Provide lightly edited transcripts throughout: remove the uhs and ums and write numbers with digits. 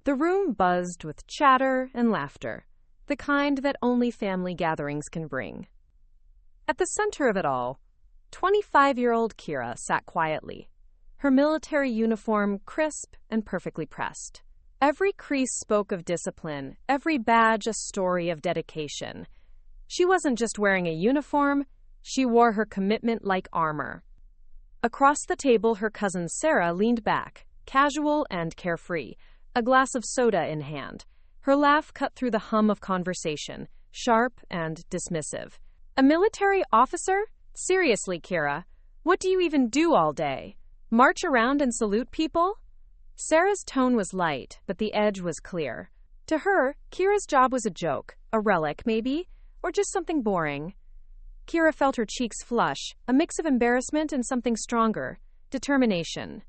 The room buzzed with chatter and laughter, the kind that only family gatherings can bring. At the center of it all, 25-year-old Kira sat quietly, her military uniform crisp and perfectly pressed. Every crease spoke of discipline, every badge a story of dedication. She wasn't just wearing a uniform, she wore her commitment like armor. Across the table, her cousin Sarah leaned back, casual and carefree, a glass of soda in hand. Her laugh cut through the hum of conversation, sharp and dismissive. A military officer? Seriously, Kira, what do you even do all day? March around and salute people? Sarah's tone was light, but the edge was clear. To her, Kira's job was a joke, a relic maybe, or just something boring. Kira felt her cheeks flush, a mix of embarrassment and something stronger, determination.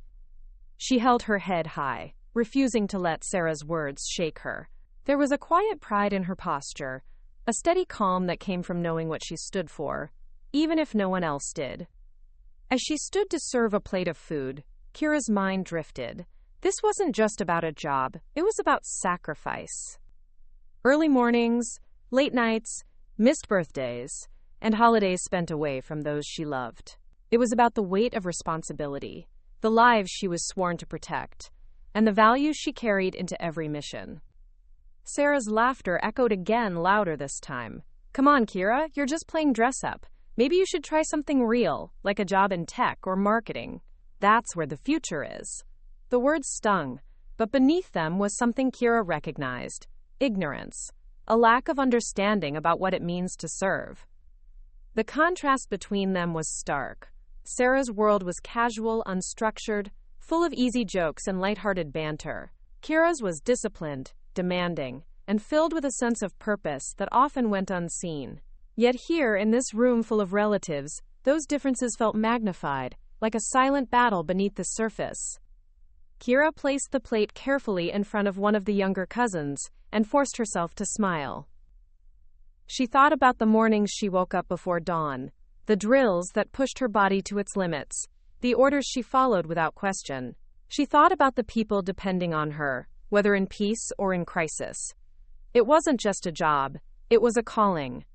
She held her head high, refusing to let Sarah's words shake her. There was a quiet pride in her posture, a steady calm that came from knowing what she stood for, even if no one else did. As she stood to serve a plate of food, Kira's mind drifted. This wasn't just about a job, it was about sacrifice. Early mornings, late nights, missed birthdays, and holidays spent away from those she loved. It was about the weight of responsibility, the lives she was sworn to protect, and the values she carried into every mission. Sarah's laughter echoed again, louder this time. Come on, Kira, you're just playing dress-up. Maybe you should try something real, like a job in tech or marketing. That's where the future is. The words stung, but beneath them was something Kira recognized: ignorance, a lack of understanding about what it means to serve. The contrast between them was stark. Sarah's world was casual, unstructured, full of easy jokes and lighthearted banter. Kira's was disciplined, demanding, and filled with a sense of purpose that often went unseen. Yet here, in this room full of relatives, those differences felt magnified, like a silent battle beneath the surface. Kira placed the plate carefully in front of one of the younger cousins and forced herself to smile. She thought about the mornings she woke up before dawn, the drills that pushed her body to its limits, the orders she followed without question. She thought about the people depending on her, whether in peace or in crisis. It wasn't just a job, it was a calling.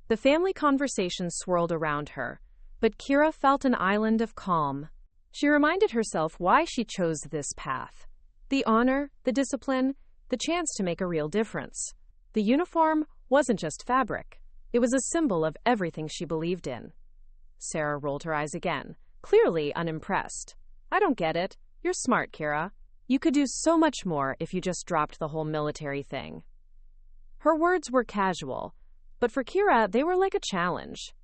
The family conversation swirled around her, but Kira felt an island of calm. She reminded herself why she chose this path: the honor, the discipline, the chance to make a real difference. The uniform wasn't just fabric, it was a symbol of everything she believed in. Sarah rolled her eyes again, clearly unimpressed. I don't get it. You're smart, Kira. You could do so much more if you just dropped the whole military thing. Her words were casual, but for Kira, they were like a challenge.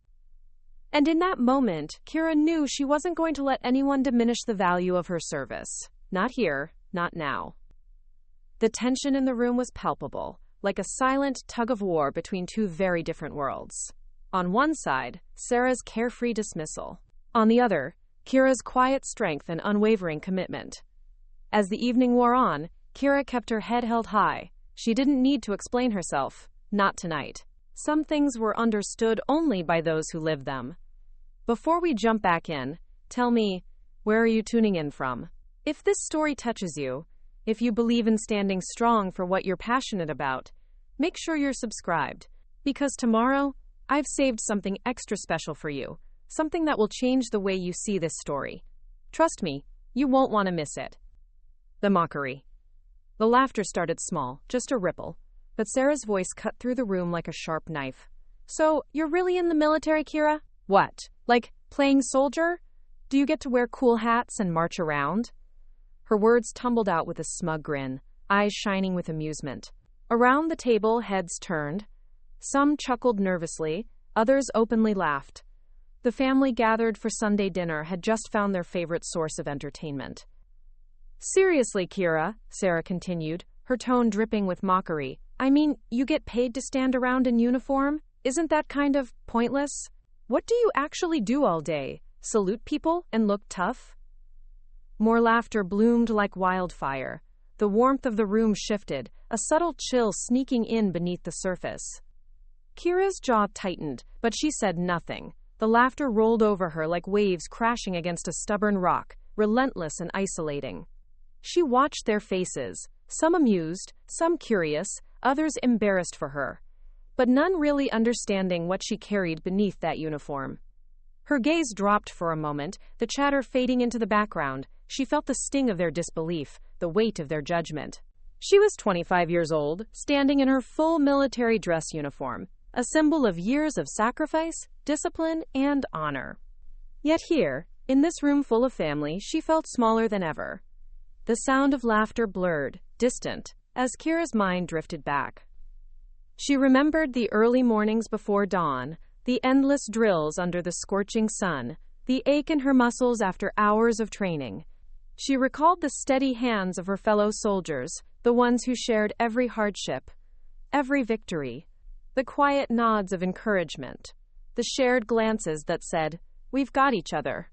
And in that moment, Kira knew she wasn't going to let anyone diminish the value of her service. Not here, not now. The tension in the room was palpable, like a silent tug-of-war between two very different worlds. On one side, Sarah's carefree dismissal. On the other, Kira's quiet strength and unwavering commitment. As the evening wore on, Kira kept her head held high. She didn't need to explain herself. Not tonight. Some things were understood only by those who lived them. Before we jump back in, tell me, where are you tuning in from? If this story touches you, if you believe in standing strong for what you're passionate about, make sure you're subscribed, because tomorrow, I've saved something extra special for you, something that will change the way you see this story. Trust me, you won't want to miss it. The mockery. The laughter started small, just a ripple, but Sarah's voice cut through the room like a sharp knife. So, you're really in the military, Kira? What? Like, playing soldier? Do you get to wear cool hats and march around? Her words tumbled out with a smug grin, eyes shining with amusement. Around the table, heads turned. Some chuckled nervously, others openly laughed. The family gathered for Sunday dinner had just found their favorite source of entertainment. Seriously, Kira, Sarah continued, her tone dripping with mockery. I mean, you get paid to stand around in uniform? Isn't that kind of pointless? What do you actually do all day? Salute people and look tough? More laughter bloomed like wildfire. The warmth of the room shifted, a subtle chill sneaking in beneath the surface. Kira's jaw tightened, but she said nothing. The laughter rolled over her like waves crashing against a stubborn rock, relentless and isolating. She watched their faces, some amused, some curious, others embarrassed for her, but none really understanding what she carried beneath that uniform. Her gaze dropped for a moment, the chatter fading into the background. She felt the sting of their disbelief, the weight of their judgment. She was 25 years old, standing in her full military dress uniform, a symbol of years of sacrifice, discipline, and honor. Yet here, in this room full of family, she felt smaller than ever. The sound of laughter blurred, distant, as Kira's mind drifted back. She remembered the early mornings before dawn, the endless drills under the scorching sun, the ache in her muscles after hours of training. She recalled the steady hands of her fellow soldiers, the ones who shared every hardship, every victory, the quiet nods of encouragement, the shared glances that said, "We've got each other."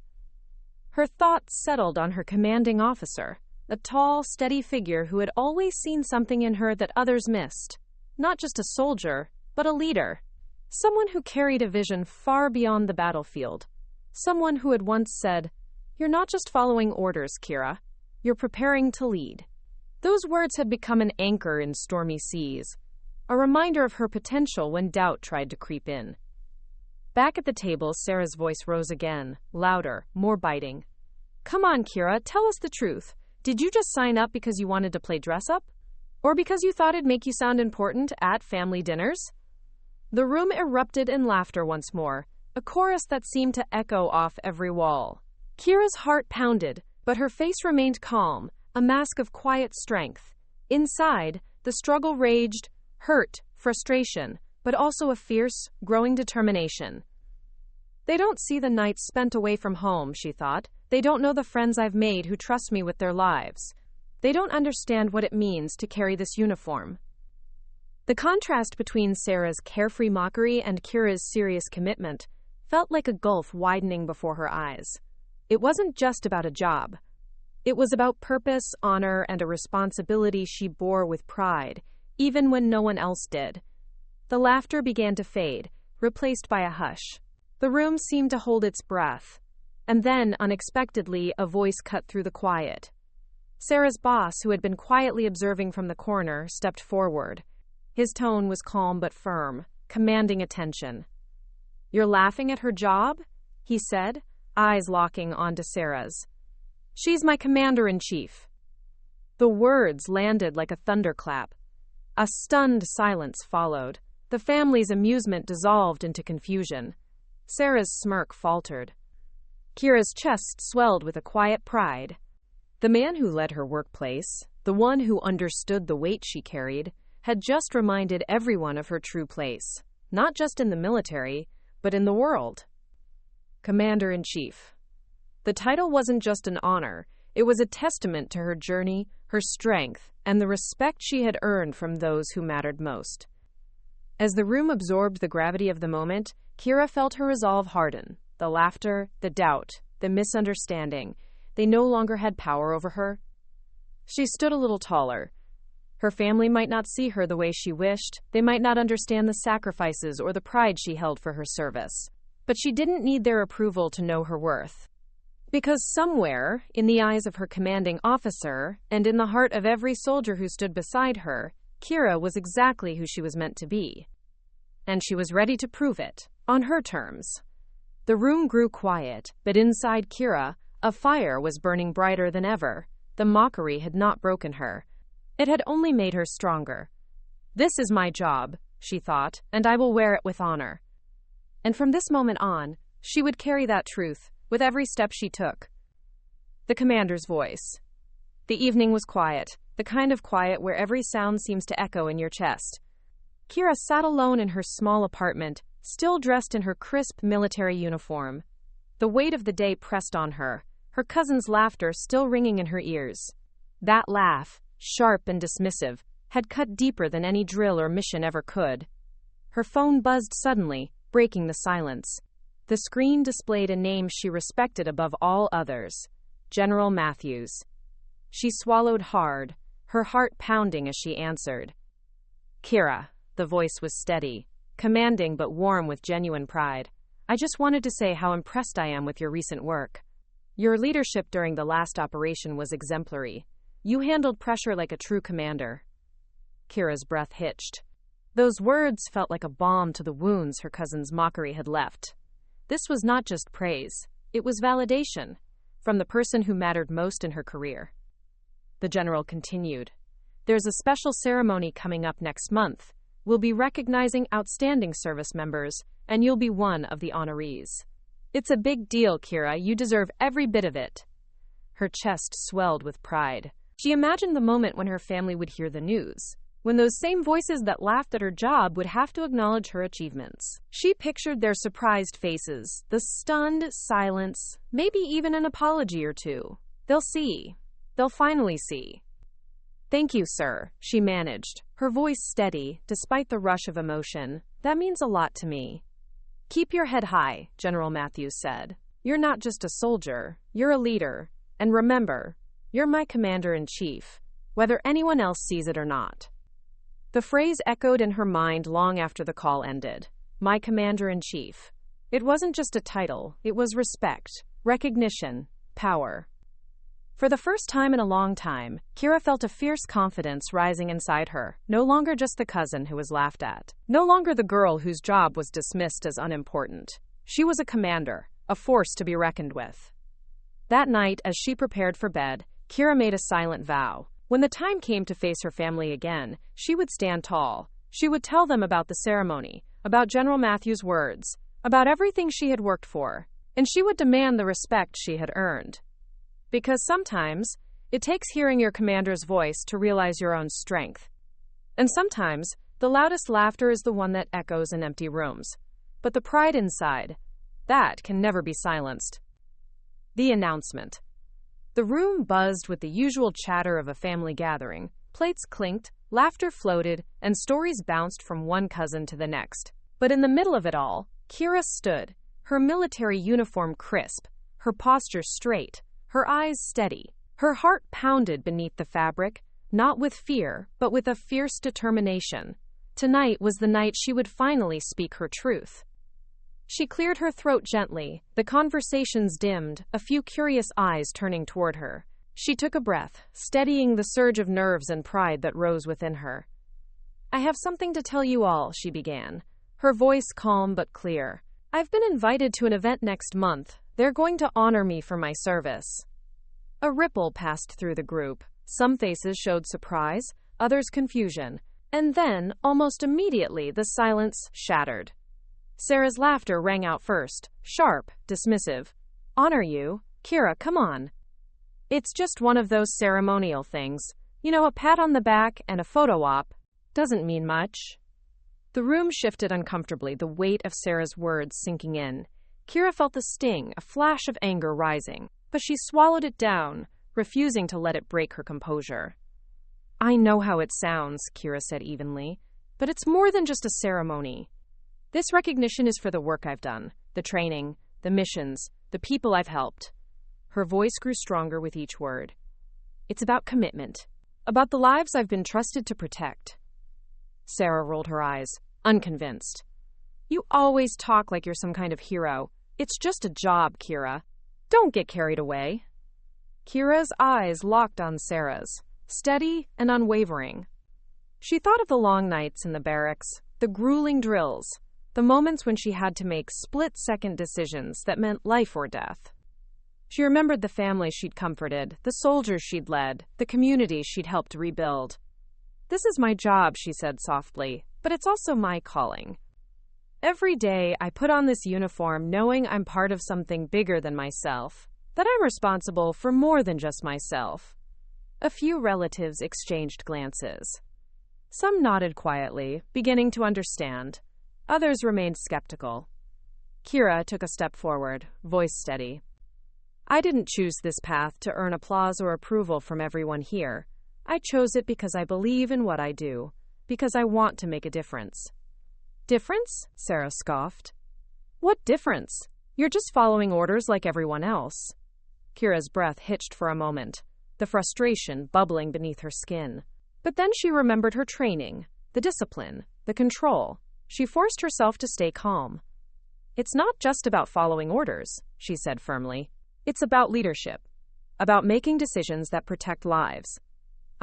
Her thoughts settled on her commanding officer, a tall, steady figure who had always seen something in her that others missed. Not just a soldier, but a leader. Someone who carried a vision far beyond the battlefield. Someone who had once said, "You're not just following orders, Kira. You're preparing to lead." Those words had become an anchor in stormy seas, a reminder of her potential when doubt tried to creep in. Back at the table, Sarah's voice rose again, louder, more biting. "Come on, Kira, tell us the truth. Did you just sign up because you wanted to play dress-up? Or because you thought it'd make you sound important at family dinners?" The room erupted in laughter once more, a chorus that seemed to echo off every wall. Kira's heart pounded, but her face remained calm, a mask of quiet strength. Inside, the struggle raged, hurt, frustration, but also a fierce, growing determination. "They don't see the nights spent away from home," she thought. "They don't know the friends I've made who trust me with their lives. They don't understand what it means to carry this uniform." The contrast between Sarah's carefree mockery and Kira's serious commitment felt like a gulf widening before her eyes. It wasn't just about a job. It was about purpose, honor, and a responsibility she bore with pride, even when no one else did. The laughter began to fade, replaced by a hush. The room seemed to hold its breath. And then, unexpectedly, a voice cut through the quiet. Sarah's boss, who had been quietly observing from the corner, stepped forward. His tone was calm but firm, commanding attention. "You're laughing at her job?" he said, eyes locking onto Sarah's. "She's my commander-in-chief." The words landed like a thunderclap. A stunned silence followed. The family's amusement dissolved into confusion. Sarah's smirk faltered. Kira's chest swelled with a quiet pride. The man who led her workplace, the one who understood the weight she carried, had just reminded everyone of her true place, not just in the military, but in the world. Commander-in-Chief. The title wasn't just an honor, it was a testament to her journey, her strength, and the respect she had earned from those who mattered most. As the room absorbed the gravity of the moment, Kira felt her resolve harden. The laughter, the doubt, the misunderstanding, they no longer had power over her. She stood a little taller. Her family might not see her the way she wished, they might not understand the sacrifices or the pride she held for her service. But she didn't need their approval to know her worth. Because somewhere, in the eyes of her commanding officer, and in the heart of every soldier who stood beside her, Kira was exactly who she was meant to be. And she was ready to prove it, on her terms. The room grew quiet, but inside Kira, a fire was burning brighter than ever. The mockery had not broken her. It had only made her stronger. "This is my job," she thought, "and I will wear it with honor." And from this moment on, she would carry that truth, with every step she took. The commander's voice. The evening was quiet, the kind of quiet where every sound seems to echo in your chest. Kira sat alone in her small apartment, still dressed in her crisp military uniform. The weight of the day pressed on her, her cousin's laughter still ringing in her ears. That laugh, sharp and dismissive, had cut deeper than any drill or mission ever could. Her phone buzzed suddenly, breaking the silence. The screen displayed a name she respected above all others, General Matthews. She swallowed hard, her heart pounding as she answered. "Kira," the voice was steady, commanding but warm with genuine pride. "I just wanted to say how impressed I am with your recent work. Your leadership during the last operation was exemplary. You handled pressure like a true commander." Kira's breath hitched. Those words felt like a balm to the wounds her cousin's mockery had left. This was not just praise, it was validation, from the person who mattered most in her career. The general continued. "There's a special ceremony coming up next month. We'll be recognizing outstanding service members, and you'll be one of the honorees. It's a big deal, Kira. You deserve every bit of it." Her chest swelled with pride. She imagined the moment when her family would hear the news, when those same voices that laughed at her job would have to acknowledge her achievements. She pictured their surprised faces, the stunned silence, maybe even an apology or two. They'll see. They'll finally see. "Thank you, sir," she managed, her voice steady, despite the rush of emotion. "That means a lot to me." "Keep your head high," General Matthews said. "You're not just a soldier, you're a leader. And remember, you're my commander-in-chief, whether anyone else sees it or not." The phrase echoed in her mind long after the call ended. My commander-in-chief. It wasn't just a title, it was respect, recognition, power. For the first time in a long time, Kira felt a fierce confidence rising inside her, no longer just the cousin who was laughed at, no longer the girl whose job was dismissed as unimportant. She was a commander, a force to be reckoned with. That night, as she prepared for bed, Kira made a silent vow. When the time came to face her family again, she would stand tall. She would tell them about the ceremony, about General Matthews' words, about everything she had worked for, and she would demand the respect she had earned. Because sometimes, it takes hearing your commander's voice to realize your own strength. And sometimes, the loudest laughter is the one that echoes in empty rooms. But the pride inside, that can never be silenced. The announcement. The room buzzed with the usual chatter of a family gathering. Plates clinked, laughter floated, and stories bounced from one cousin to the next. But in the middle of it all, Kira stood, her military uniform crisp, her posture straight, her eyes steady. Her heart pounded beneath the fabric, not with fear, but with a fierce determination. Tonight was the night she would finally speak her truth. She cleared her throat gently, the conversations dimmed, a few curious eyes turning toward her. She took a breath, steadying the surge of nerves and pride that rose within her. "I have something to tell you all," she began, her voice calm but clear. "I've been invited to an event next month. They're going to honor me for my service." A ripple passed through the group. Some faces showed surprise, others confusion. And then, almost immediately, the silence shattered. Sarah's laughter rang out first, sharp, dismissive. "Honor you? Kira, come on. It's just one of those ceremonial things. You know, a pat on the back and a photo op. Doesn't mean much." The room shifted uncomfortably, the weight of Sarah's words sinking in. Kira felt the sting, a flash of anger rising, but she swallowed it down, refusing to let it break her composure. "I know how it sounds," Kira said evenly, "but it's more than just a ceremony. This recognition is for the work I've done, the training, the missions, the people I've helped." Her voice grew stronger with each word. "It's about commitment, about the lives I've been trusted to protect." Sarah rolled her eyes, unconvinced. "You always talk like you're some kind of hero. It's just a job, Kira. Don't get carried away." Kira's eyes locked on Sarah's, steady and unwavering. She thought of the long nights in the barracks, the grueling drills, the moments when she had to make split-second decisions that meant life or death. She remembered the families she'd comforted, the soldiers she'd led, the communities she'd helped rebuild. "This is my job," she said softly, "but it's also my calling. Every day I put on this uniform knowing I'm part of something bigger than myself, that I'm responsible for more than just myself." A few relatives exchanged glances. Some nodded quietly, beginning to understand. Others remained skeptical. Kira took a step forward, voice steady. "I didn't choose this path to earn applause or approval from everyone here. I chose it because I believe in what I do, because I want to make a difference." "Difference?" Sarah scoffed. "What difference? You're just following orders like everyone else." Kira's breath hitched for a moment, the frustration bubbling beneath her skin. But then she remembered her training, the discipline, the control. She forced herself to stay calm. "It's not just about following orders," she said firmly. "It's about leadership, about making decisions that protect lives,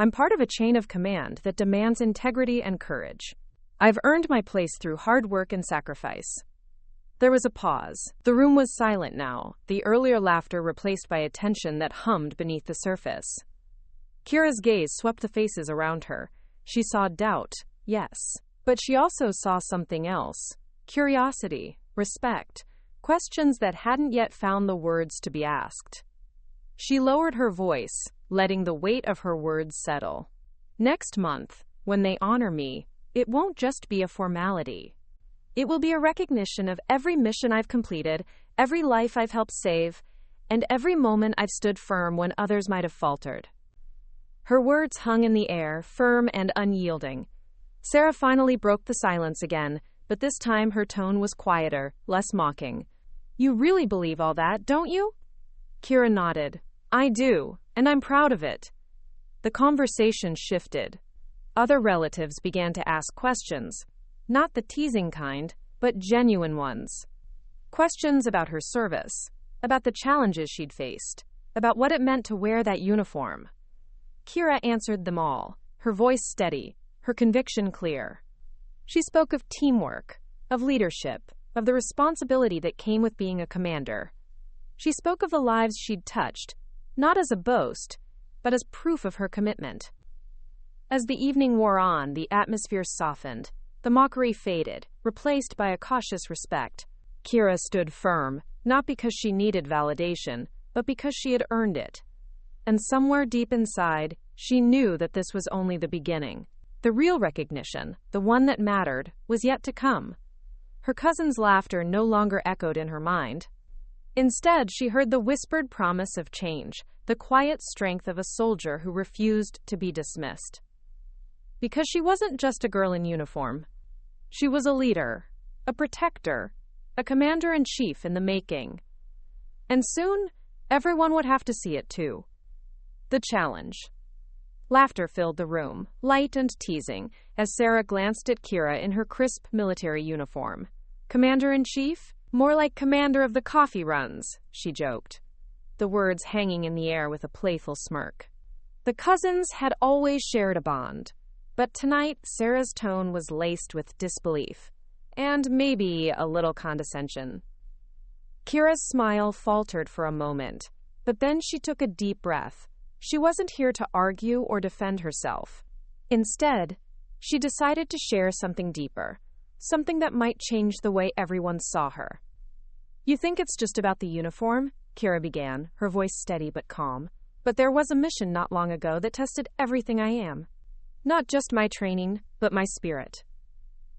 I'm part of a chain of command that demands integrity and courage. I've earned my place through hard work and sacrifice. There was a pause. The room was silent now, the earlier laughter replaced by a tension that hummed beneath the surface. Kira's gaze swept the faces around her. She saw doubt, yes, but she also saw something else. Curiosity, respect, questions that hadn't yet found the words to be asked. She lowered her voice, letting the weight of her words settle. Next month, when they honor me, it won't just be a formality. It will be a recognition of every mission I've completed, every life I've helped save, and every moment I've stood firm when others might have faltered. Her words hung in the air, firm and unyielding. Sarah finally broke the silence again, but this time her tone was quieter, less mocking. You really believe all that, don't you? Kira nodded. I do, and I'm proud of it. The conversation shifted. Other relatives began to ask questions. Not the teasing kind, but genuine ones. Questions about her service, about the challenges she'd faced, about what it meant to wear that uniform. Kira answered them all, her voice steady, her conviction clear. She spoke of teamwork, of leadership, of the responsibility that came with being a commander. She spoke of the lives she'd touched, not as a boast, but as proof of her commitment. As the evening wore on, the atmosphere softened. The mockery faded, replaced by a cautious respect. Kira stood firm, not because she needed validation, but because she had earned it. And somewhere deep inside, she knew that this was only the beginning. The real recognition, the one that mattered, was yet to come. Her cousin's laughter no longer echoed in her mind. Instead, she heard the whispered promise of change, the quiet strength of a soldier who refused to be dismissed. Because she wasn't just a girl in uniform. She was a leader, a protector, a commander-in-chief in the making. And soon, everyone would have to see it too. The challenge. Laughter filled the room, light and teasing, as Sarah glanced at Kira in her crisp military uniform. Commander-in-chief? More like commander of the coffee runs, she joked, the words hanging in the air with a playful smirk. The cousins had always shared a bond. But tonight, Sarah's tone was laced with disbelief, and maybe a little condescension. Kira's smile faltered for a moment, but then she took a deep breath. She wasn't here to argue or defend herself. Instead, she decided to share something deeper, something that might change the way everyone saw her. You think it's just about the uniform? Kira began, her voice steady but calm. But there was a mission not long ago that tested everything I am. Not just my training, but my spirit.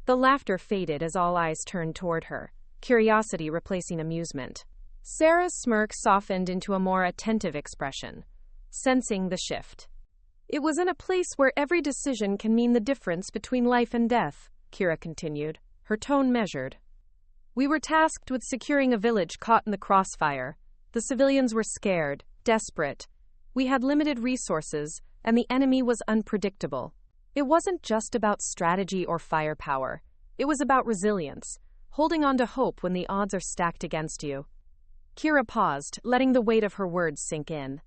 The laughter faded as all eyes turned toward her, curiosity replacing amusement. Sarah's smirk softened into a more attentive expression, sensing the shift. It was in a place where every decision can mean the difference between life and death, Kira continued, her tone measured. We were tasked with securing a village caught in the crossfire. The civilians were scared, desperate. We had limited resources, and the enemy was unpredictable. It wasn't just about strategy or firepower. It was about resilience, holding on to hope when the odds are stacked against you. Kira paused, letting the weight of her words sink in.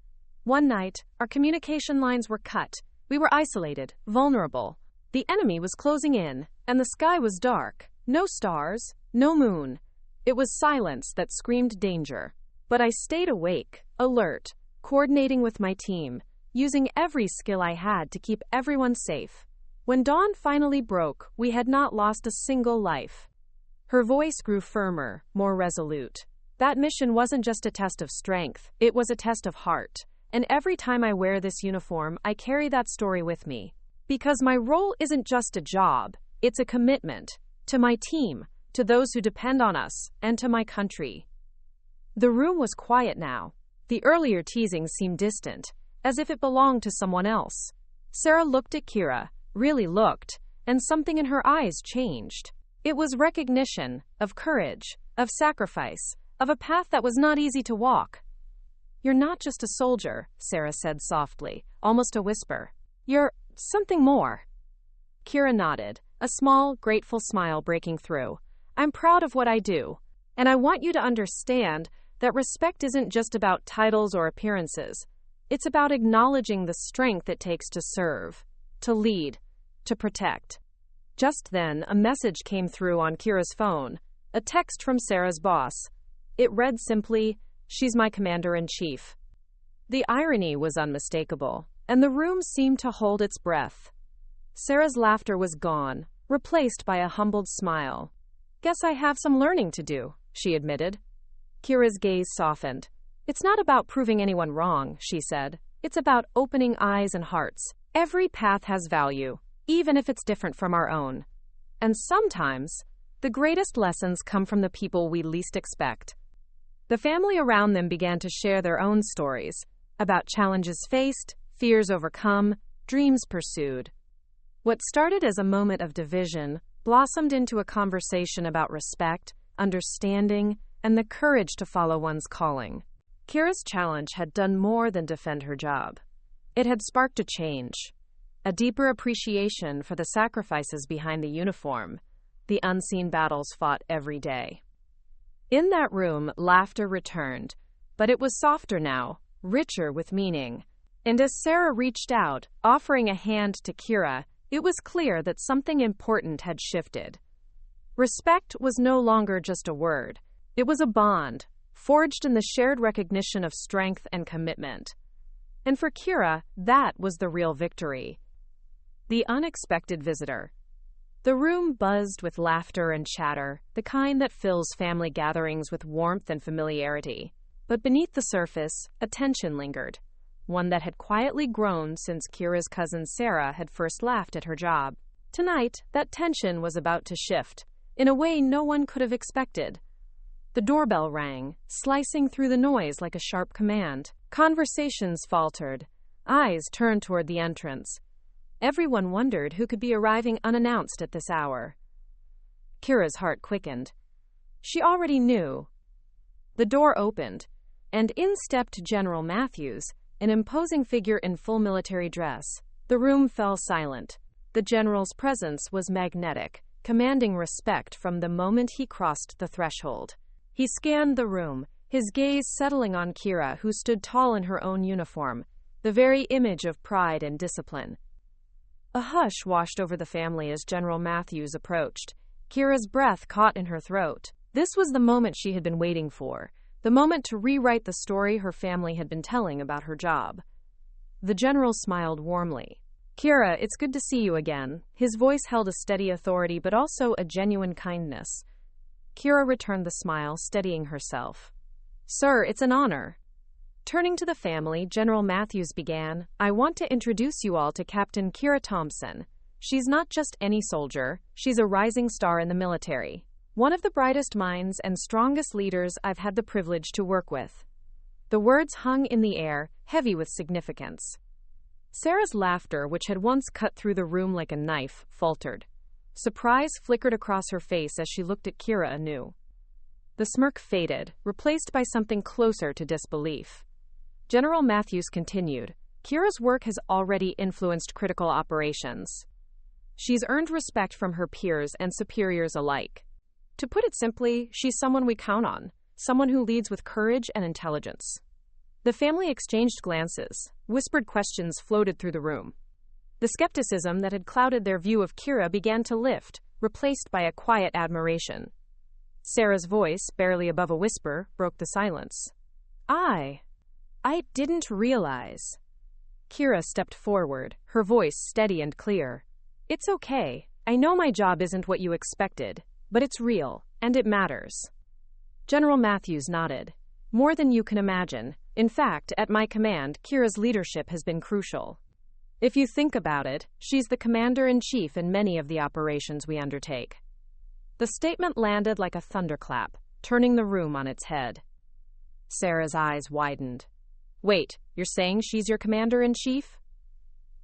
One night, our communication lines were cut. We were isolated, vulnerable. The enemy was closing in, and the sky was dark. No stars, no moon. It was silence that screamed danger. But I stayed awake, alert, coordinating with my team, using every skill I had to keep everyone safe. When dawn finally broke, we had not lost a single life. Her voice grew firmer, more resolute. That mission wasn't just a test of strength, it was a test of heart. And every time I wear this uniform, I carry that story with me. Because my role isn't just a job, it's a commitment. To my team, to those who depend on us, and to my country. The room was quiet now. The earlier teasing seemed distant, as if it belonged to someone else. Sarah looked at Kira, really looked, and something in her eyes changed. It was recognition, of courage, of sacrifice, of a path that was not easy to walk. You're not just a soldier, Sarah said softly, almost a whisper. You're something more. Kira nodded, a small, grateful smile breaking through. I'm proud of what I do, and I want you to understand that respect isn't just about titles or appearances. It's about acknowledging the strength it takes to serve, to lead, to protect. Just then, a message came through on Kira's phone, a text from Sarah's boss. It read simply, "She's my commander-in-chief." The irony was unmistakable, and the room seemed to hold its breath. Sarah's laughter was gone, replaced by a humbled smile. "Guess I have some learning to do," she admitted. Kira's gaze softened. "It's not about proving anyone wrong," she said. "It's about opening eyes and hearts. Every path has value, even if it's different from our own. And sometimes, the greatest lessons come from the people we least expect." The family around them began to share their own stories about challenges faced, fears overcome, dreams pursued. What started as a moment of division blossomed into a conversation about respect, understanding, and the courage to follow one's calling. Kira's challenge had done more than defend her job. It had sparked a change, a deeper appreciation for the sacrifices behind the uniform, the unseen battles fought every day. In that room, laughter returned, but it was softer now, richer with meaning. And as Sarah reached out, offering a hand to Kira, it was clear that something important had shifted. Respect was no longer just a word. It was a bond, forged in the shared recognition of strength and commitment. And for Kira, that was the real victory. The unexpected visitor. The room buzzed with laughter and chatter, the kind that fills family gatherings with warmth and familiarity. But beneath the surface, a tension lingered, one that had quietly grown since Kira's cousin Sarah had first laughed at her job. Tonight, that tension was about to shift, in a way no one could have expected. The doorbell rang, slicing through the noise like a sharp command. Conversations faltered. Eyes turned toward the entrance. Everyone wondered who could be arriving unannounced at this hour. Kira's heart quickened. She already knew. The door opened, and in stepped General Matthews, an imposing figure in full military dress. The room fell silent. The general's presence was magnetic, commanding respect from the moment he crossed the threshold. He scanned the room, his gaze settling on Kira, who stood tall in her own uniform, the very image of pride and discipline. A hush washed over the family as General Matthews approached. Kira's breath caught in her throat. This was the moment she had been waiting for, the moment to rewrite the story her family had been telling about her job. The general smiled warmly. "Kira, it's good to see you again." His voice held a steady authority but also a genuine kindness. Kira returned the smile, steadying herself. "Sir, it's an honor." Turning to the family, General Matthews began, "I want to introduce you all to Captain Kira Thompson. She's not just any soldier, she's a rising star in the military. One of the brightest minds and strongest leaders I've had the privilege to work with." The words hung in the air, heavy with significance. Sarah's laughter, which had once cut through the room like a knife, faltered. Surprise flickered across her face as she looked at Kira anew. The smirk faded, replaced by something closer to disbelief. General Matthews continued, "Kira's work has already influenced critical operations. She's earned respect from her peers and superiors alike. To put it simply, she's someone we count on, someone who leads with courage and intelligence." The family exchanged glances. Whispered questions floated through the room. The skepticism that had clouded their view of Kira began to lift, replaced by a quiet admiration. Sarah's voice, barely above a whisper, broke the silence. I didn't realize." Kira stepped forward, her voice steady and clear. "It's okay. I know my job isn't what you expected, but it's real, and it matters." General Matthews nodded. "More than you can imagine. In fact, at my command, Kira's leadership has been crucial. If you think about it, she's the commander-in-chief in many of the operations we undertake." The statement landed like a thunderclap, turning the room on its head. Sarah's eyes widened. "Wait, you're saying she's your commander-in-chief?"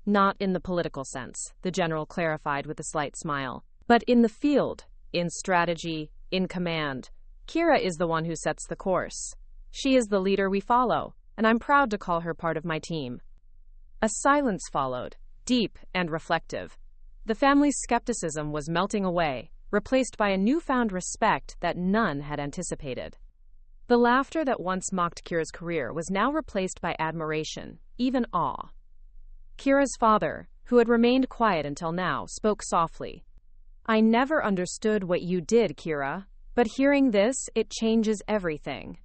"Not in the political sense," the general clarified with a slight smile. "But in the field, in strategy, in command, Kira is the one who sets the course. She is the leader we follow, and I'm proud to call her part of my team." A silence followed, deep and reflective. The family's skepticism was melting away, replaced by a newfound respect that none had anticipated. The laughter that once mocked Kira's career was now replaced by admiration, even awe. Kira's father, who had remained quiet until now, spoke softly. "I never understood what you did, Kira, but hearing this, it changes everything."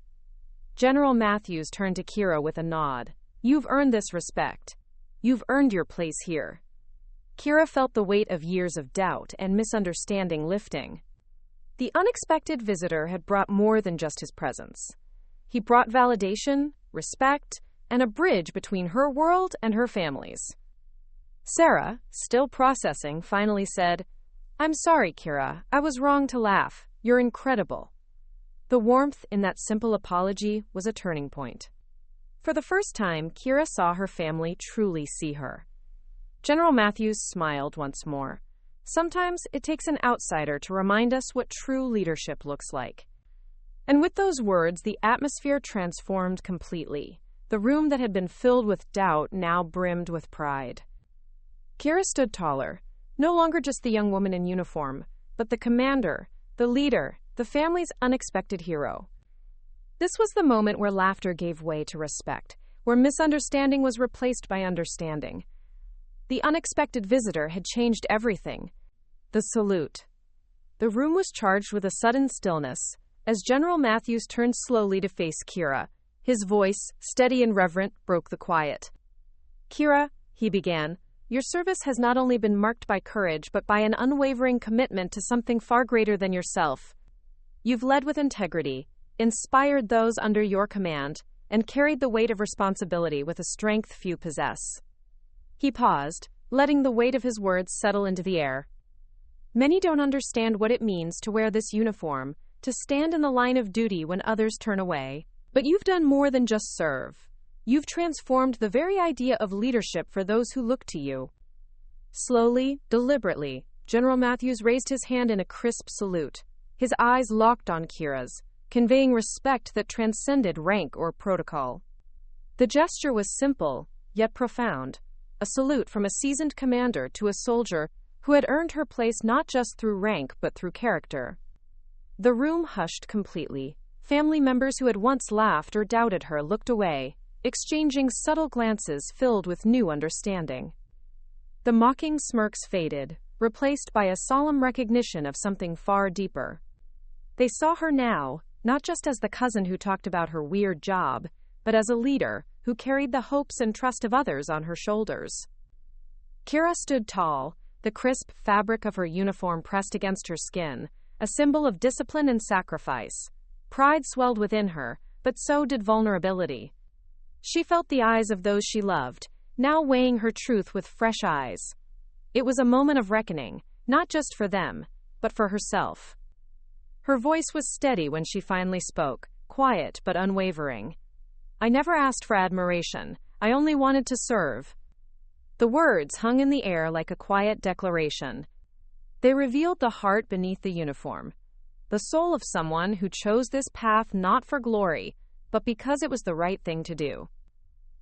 General Matthews turned to Kira with a nod. "You've earned this respect. You've earned your place here." Kira felt the weight of years of doubt and misunderstanding lifting. The unexpected visitor had brought more than just his presence. He brought validation, respect, and a bridge between her world and her family's. Sarah, still processing, finally said, "I'm sorry, Kira. I was wrong to laugh. You're incredible." The warmth in that simple apology was a turning point. For the first time, Kira saw her family truly see her. General Matthews smiled once more. Sometimes it takes an outsider to remind us what true leadership looks like. And with those words, the atmosphere transformed completely. The room that had been filled with doubt now brimmed with pride. Kira stood taller, no longer just the young woman in uniform, but the commander, the leader, the family's unexpected hero. This was the moment where laughter gave way to respect, where misunderstanding was replaced by understanding. The unexpected visitor had changed everything. The salute. The room was charged with a sudden stillness, as General Matthews turned slowly to face Kira. His voice, steady and reverent, broke the quiet. "Kira," he began, "your service has not only been marked by courage, but by an unwavering commitment to something far greater than yourself. You've led with integrity, inspired those under your command, and carried the weight of responsibility with a strength few possess." He paused, letting the weight of his words settle into the air. "Many don't understand what it means to wear this uniform, to stand in the line of duty when others turn away. But you've done more than just serve. You've transformed the very idea of leadership for those who look to you." Slowly, deliberately, General Matthews raised his hand in a crisp salute. His eyes locked on Kira's, conveying respect that transcended rank or protocol. The gesture was simple, yet profound. A salute from a seasoned commander to a soldier who had earned her place not just through rank but through character. The room hushed completely. Family members who had once laughed or doubted her looked away, exchanging subtle glances filled with new understanding. The mocking smirks faded, replaced by a solemn recognition of something far deeper. They saw her now, not just as the cousin who talked about her weird job, but as a leader who carried the hopes and trust of others on her shoulders. Kira stood tall, the crisp fabric of her uniform pressed against her skin, a symbol of discipline and sacrifice. Pride swelled within her, but so did vulnerability. She felt the eyes of those she loved, now weighing her truth with fresh eyes. It was a moment of reckoning, not just for them, but for herself. Her voice was steady when she finally spoke, quiet but unwavering. "I never asked for admiration. I only wanted to serve." The words hung in the air like a quiet declaration. They revealed the heart beneath the uniform, the soul of someone who chose this path not for glory, but because it was the right thing to do.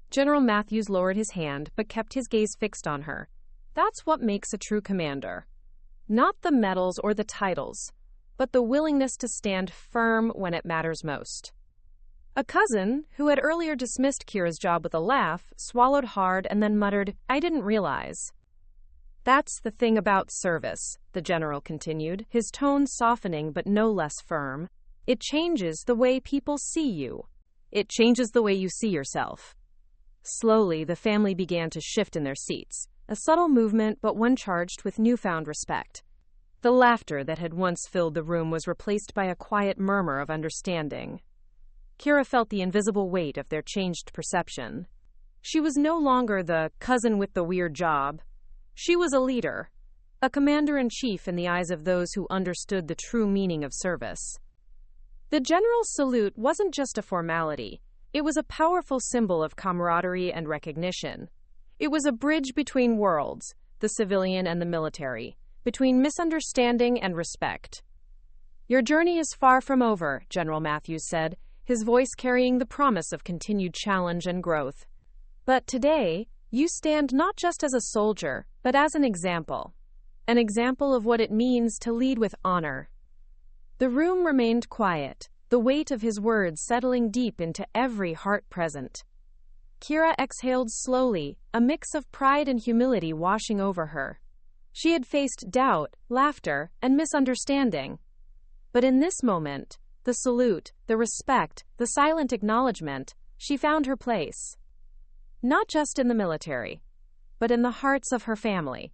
General Matthews lowered his hand, but kept his gaze fixed on her. That's what makes a true commander. Not the medals or the titles, but the willingness to stand firm when it matters most. A cousin, who had earlier dismissed Kira's job with a laugh, swallowed hard and then muttered, "I didn't realize." "That's the thing about service," the general continued, his tone softening but no less firm. "It changes the way people see you. It changes the way you see yourself." Slowly, the family began to shift in their seats, a subtle movement but one charged with newfound respect. The laughter that had once filled the room was replaced by a quiet murmur of understanding. Kira felt the invisible weight of their changed perception. She was no longer the cousin with the weird job. She was a leader, a commander-in-chief in the eyes of those who understood the true meaning of service. The general's salute wasn't just a formality. It was a powerful symbol of camaraderie and recognition. It was a bridge between worlds, the civilian and the military, between misunderstanding and respect. "Your journey is far from over," General Matthews said, his voice carrying the promise of continued challenge and growth. "But today, you stand not just as a soldier, but as an example of what it means to lead with honor." The room remained quiet, the weight of his words settling deep into every heart present. Kira exhaled slowly, a mix of pride and humility washing over her. She had faced doubt, laughter, and misunderstanding. But in this moment, the salute, the respect, the silent acknowledgement, she found her place. Not just in the military, but in the hearts of her family,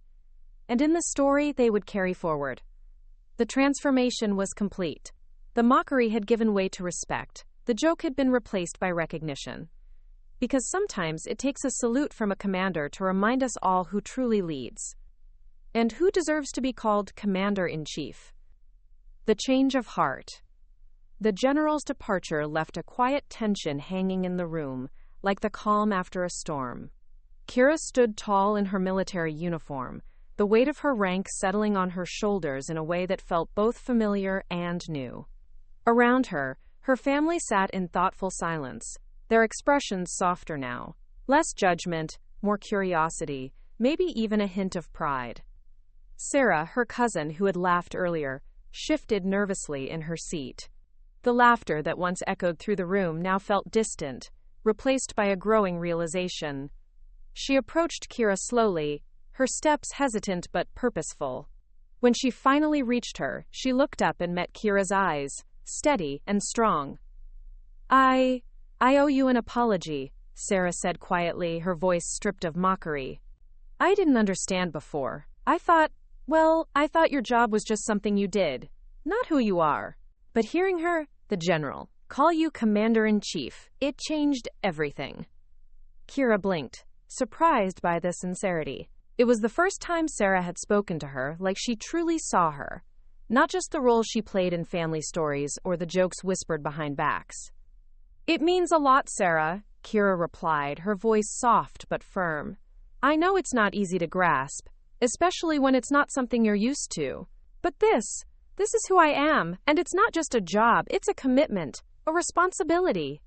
and in the story they would carry forward. The transformation was complete. The mockery had given way to respect. The joke had been replaced by recognition. Because sometimes it takes a salute from a commander to remind us all who truly leads. And who deserves to be called Commander-in-Chief. The change of heart. The general's departure left a quiet tension hanging in the room, like the calm after a storm. Kira stood tall in her military uniform, the weight of her rank settling on her shoulders in a way that felt both familiar and new. Around her, her family sat in thoughtful silence, their expressions softer now. Less judgment, more curiosity, maybe even a hint of pride. Sarah, her cousin who had laughed earlier, shifted nervously in her seat. The laughter that once echoed through the room now felt distant, replaced by a growing realization. She approached Kira slowly, her steps hesitant but purposeful. When she finally reached her, she looked up and met Kira's eyes, steady and strong. I owe you an apology, Sarah said quietly, her voice stripped of mockery. I didn't understand before. I thought your job was just something you did, not who you are. But hearing her, the general, call you Commander-in-Chief, it changed everything. Kira blinked, surprised by the sincerity. It was the first time Sarah had spoken to her like she truly saw her, not just the role she played in family stories or the jokes whispered behind backs. It means a lot, Sarah, Kira replied, her voice soft but firm. I know it's not easy to grasp, especially when it's not something you're used to. But this is who I am, and it's not just a job, it's a commitment, a responsibility.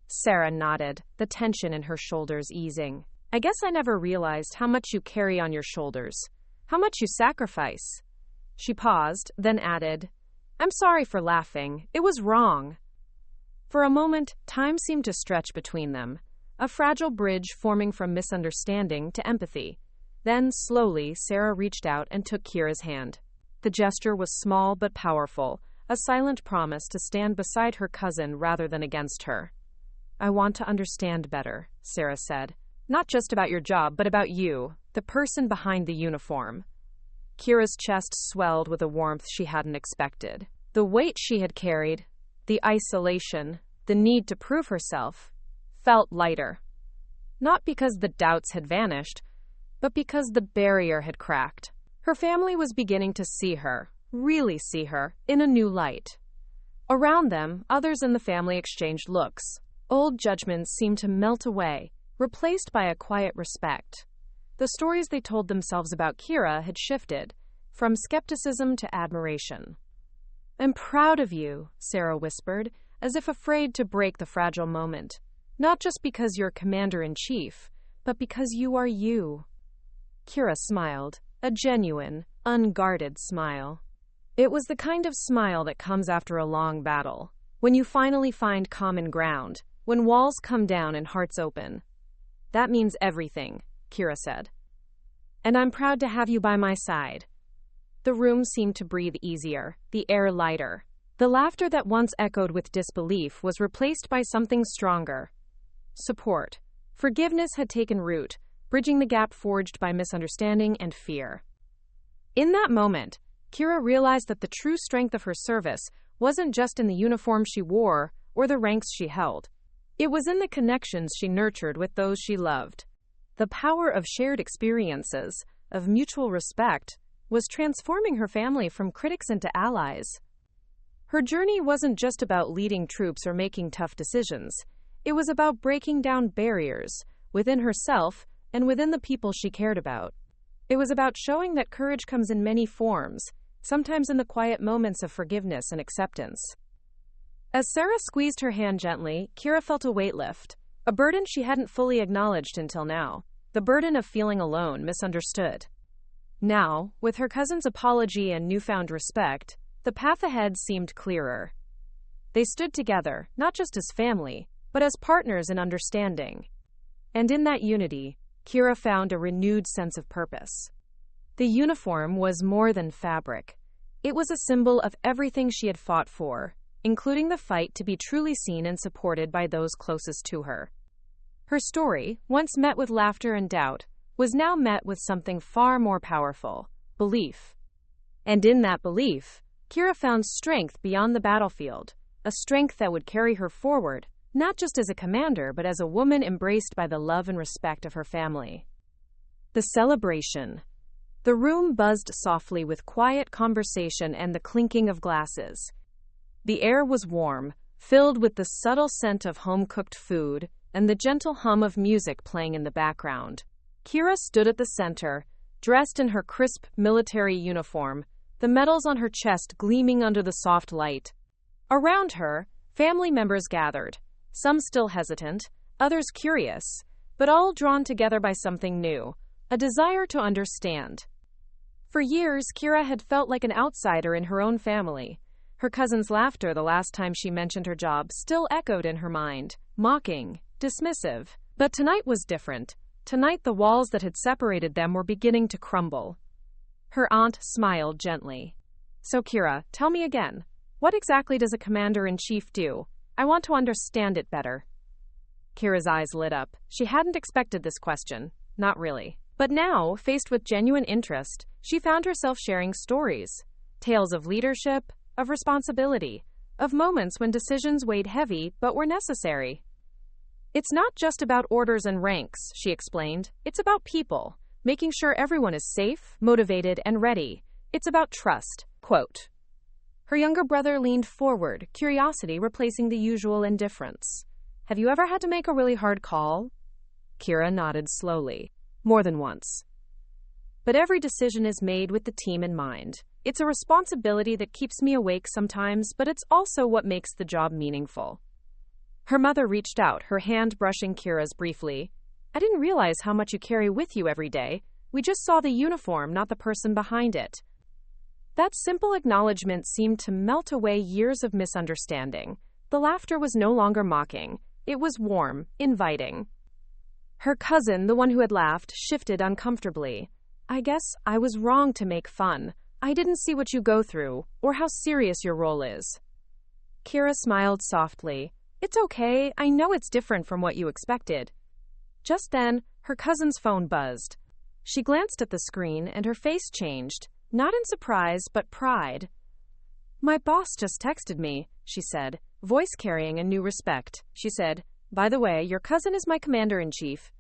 Sarah nodded, the tension in her shoulders easing. I guess I never realized how much you carry on your shoulders, how much you sacrifice. She paused, then added, I'm sorry for laughing, it was wrong. For a moment, time seemed to stretch between them, a fragile bridge forming from misunderstanding to empathy. Then, slowly, Sarah reached out and took Kira's hand. The gesture was small but powerful, a silent promise to stand beside her cousin rather than against her. I want to understand better, Sarah said. Not just about your job, but about you, the person behind the uniform. Kira's chest swelled with a warmth she hadn't expected. The weight she had carried, the isolation, the need to prove herself, felt lighter. Not because the doubts had vanished, but because the barrier had cracked. Her family was beginning to see her, really see her, in a new light. Around them, others in the family exchanged looks. Old judgments seemed to melt away, replaced by a quiet respect. The stories they told themselves about Kira had shifted, from skepticism to admiration. I'm proud of you, Sarah whispered, as if afraid to break the fragile moment. Not just because you're Commander-in-Chief, but because you are you. Kira smiled, a genuine, unguarded smile. It was the kind of smile that comes after a long battle, when you finally find common ground, when walls come down and hearts open. That means everything, Kira said. And I'm proud to have you by my side. The room seemed to breathe easier, the air lighter. The laughter that once echoed with disbelief was replaced by something stronger. Support. Forgiveness had taken root, bridging the gap forged by misunderstanding and fear. In that moment, Kira realized that the true strength of her service wasn't just in the uniform she wore or the ranks she held. It was in the connections she nurtured with those she loved. The power of shared experiences, of mutual respect, was transforming her family from critics into allies. Her journey wasn't just about leading troops or making tough decisions. It was about breaking down barriers within herself and within the people she cared about. It was about showing that courage comes in many forms, sometimes in the quiet moments of forgiveness and acceptance. As Sarah squeezed her hand gently, Kira felt a weight lift, a burden she hadn't fully acknowledged until now, the burden of feeling alone, misunderstood. Now, with her cousin's apology and newfound respect, the path ahead seemed clearer. They stood together, not just as family, but as partners in understanding. And in that unity, Kira found a renewed sense of purpose. The uniform was more than fabric. It was a symbol of everything she had fought for, including the fight to be truly seen and supported by those closest to her. Her story, once met with laughter and doubt, was now met with something far more powerful: belief. And in that belief, Kira found strength beyond the battlefield, a strength that would carry her forward, not just as a commander but as a woman embraced by the love and respect of her family. The celebration. The room buzzed softly with quiet conversation and the clinking of glasses. The air was warm, filled with the subtle scent of home-cooked food and the gentle hum of music playing in the background. Kira stood at the center, dressed in her crisp military uniform, the medals on her chest gleaming under the soft light. Around her, family members gathered, some still hesitant, others curious, but all drawn together by something new, a desire to understand. For years, Kira had felt like an outsider in her own family. Her cousin's laughter the last time she mentioned her job still echoed in her mind, mocking, dismissive. But tonight was different. Tonight the walls that had separated them were beginning to crumble. Her aunt smiled gently. "So Kira, tell me again, what exactly does a commander-in-chief do? I want to understand it better." Kira's eyes lit up. She hadn't expected this question. Not really. But now, faced with genuine interest, she found herself sharing stories. Tales of leadership, of responsibility, of moments when decisions weighed heavy but were necessary. "It's not just about orders and ranks," she explained. "It's about people, making sure everyone is safe, motivated, and ready. It's about trust." Quote. Her younger brother leaned forward, curiosity replacing the usual indifference. "Have you ever had to make a really hard call?" Kira nodded slowly. "More than once. But every decision is made with the team in mind. It's a responsibility that keeps me awake sometimes, but it's also what makes the job meaningful." Her mother reached out, her hand brushing Kira's briefly. "I didn't realize how much you carry with you every day. We just saw the uniform, not the person behind it." That simple acknowledgement seemed to melt away years of misunderstanding. The laughter was no longer mocking. It was warm, inviting. Her cousin, the one who had laughed, shifted uncomfortably. "I guess I was wrong to make fun. I didn't see what you go through, or how serious your role is." Kira smiled softly. "It's okay. I know it's different from what you expected." Just then, her cousin's phone buzzed. She glanced at the screen, and her face changed, not in surprise, but pride. "My boss just texted me," she said, voice carrying a new respect. She said, "By the way, your cousin is my commander-in-chief."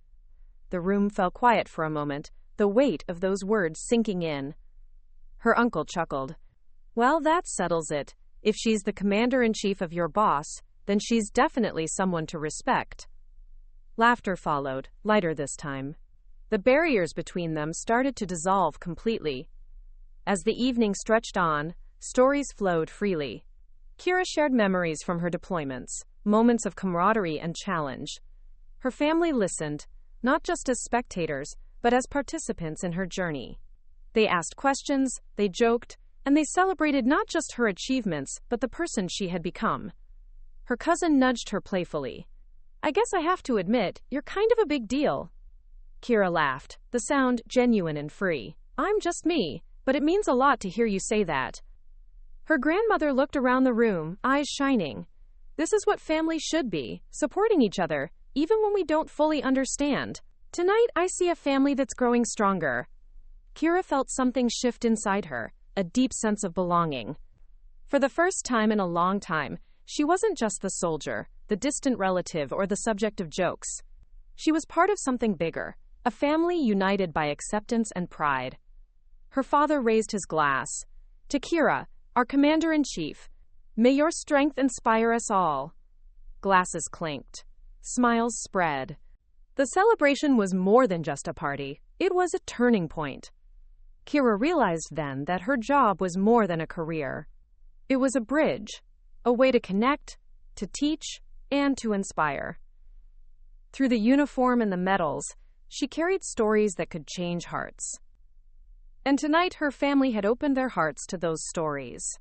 The room fell quiet for a moment, the weight of those words sinking in. Her uncle chuckled. "Well, that settles it. If she's the commander-in-chief of your boss, then she's definitely someone to respect." Laughter followed, lighter this time. The barriers between them started to dissolve completely. As the evening stretched on, stories flowed freely. Kira shared memories from her deployments, moments of camaraderie and challenge. Her family listened, not just as spectators, but as participants in her journey. They asked questions, they joked, and they celebrated not just her achievements, but the person she had become. Her cousin nudged her playfully. "I guess I have to admit, you're kind of a big deal." Kira laughed, the sound genuine and free. "I'm just me, but it means a lot to hear you say that." Her grandmother looked around the room, eyes shining. "This is what family should be, supporting each other, even when we don't fully understand. Tonight, I see a family that's growing stronger." Kira felt something shift inside her, a deep sense of belonging. For the first time in a long time, she wasn't just the soldier, the distant relative, or the subject of jokes. She was part of something bigger, a family united by acceptance and pride. Her father raised his glass. "To Kira, our commander-in-chief, may your strength inspire us all." Glasses clinked. Smiles spread. The celebration was more than just a party. It was a turning point. Kira realized then that her job was more than a career. It was a bridge, a way to connect, to teach, and to inspire. Through the uniform and the medals, she carried stories that could change hearts. And tonight, her family had opened their hearts to those stories.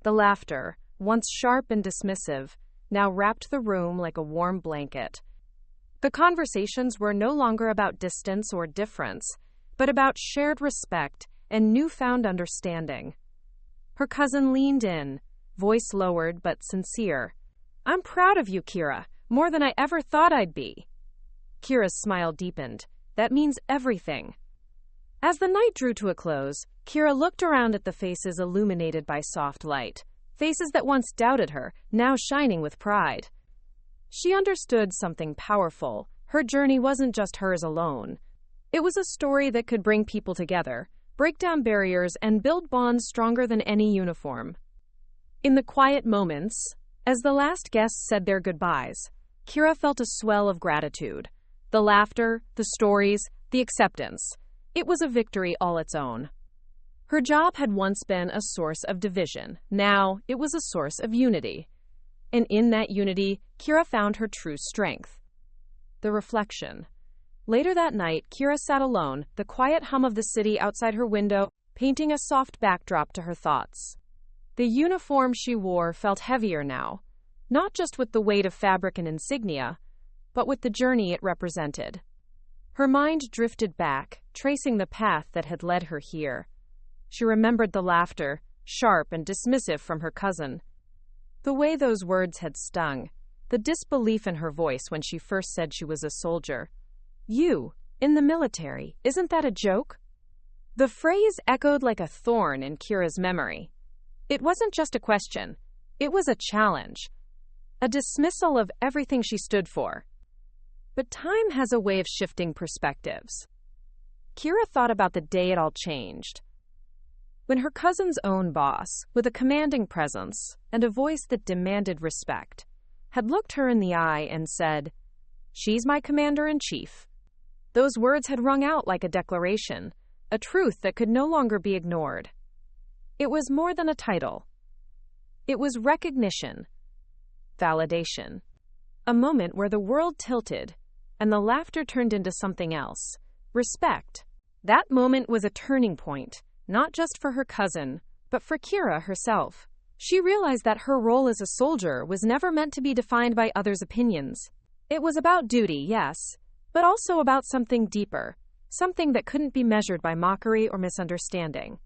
The laughter, once sharp and dismissive, now wrapped the room like a warm blanket. The conversations were no longer about distance or difference, but about shared respect and newfound understanding. Her cousin leaned in, voice lowered but sincere. "I'm proud of you, Kira, more than I ever thought I'd be." Kira's smile deepened. "That means everything." As the night drew to a close, Kira looked around at the faces illuminated by soft light, faces that once doubted her, now shining with pride. She understood something powerful. Her journey wasn't just hers alone. It was a story that could bring people together, break down barriers, and build bonds stronger than any uniform. In the quiet moments, as the last guests said their goodbyes, Kira felt a swell of gratitude. The laughter, the stories, the acceptance. It was a victory all its own. Her job had once been a source of division. Now, it was a source of unity. And in that unity, Kira found her true strength. The reflection. Later that night, Kira sat alone, the quiet hum of the city outside her window, painting a soft backdrop to her thoughts. The uniform she wore felt heavier now, not just with the weight of fabric and insignia, but with the journey it represented. Her mind drifted back, tracing the path that had led her here. She remembered the laughter, sharp and dismissive from her cousin. The way those words had stung, the disbelief in her voice when she first said she was a soldier. "You, in the military, isn't that a joke?" The phrase echoed like a thorn in Kira's memory. It wasn't just a question. It was a challenge. A dismissal of everything she stood for. But time has a way of shifting perspectives. Kira thought about the day it all changed. When her cousin's own boss, with a commanding presence and a voice that demanded respect, had looked her in the eye and said, "She's my commander-in-chief." Those words had rung out like a declaration, a truth that could no longer be ignored. It was more than a title. It was recognition, validation, a moment where the world tilted and the laughter turned into something else, respect. That moment was a turning point, not just for her cousin, but for Kira herself. She realized that her role as a soldier was never meant to be defined by others' opinions. It was about duty, yes, but also about something deeper, something that couldn't be measured by mockery or misunderstanding.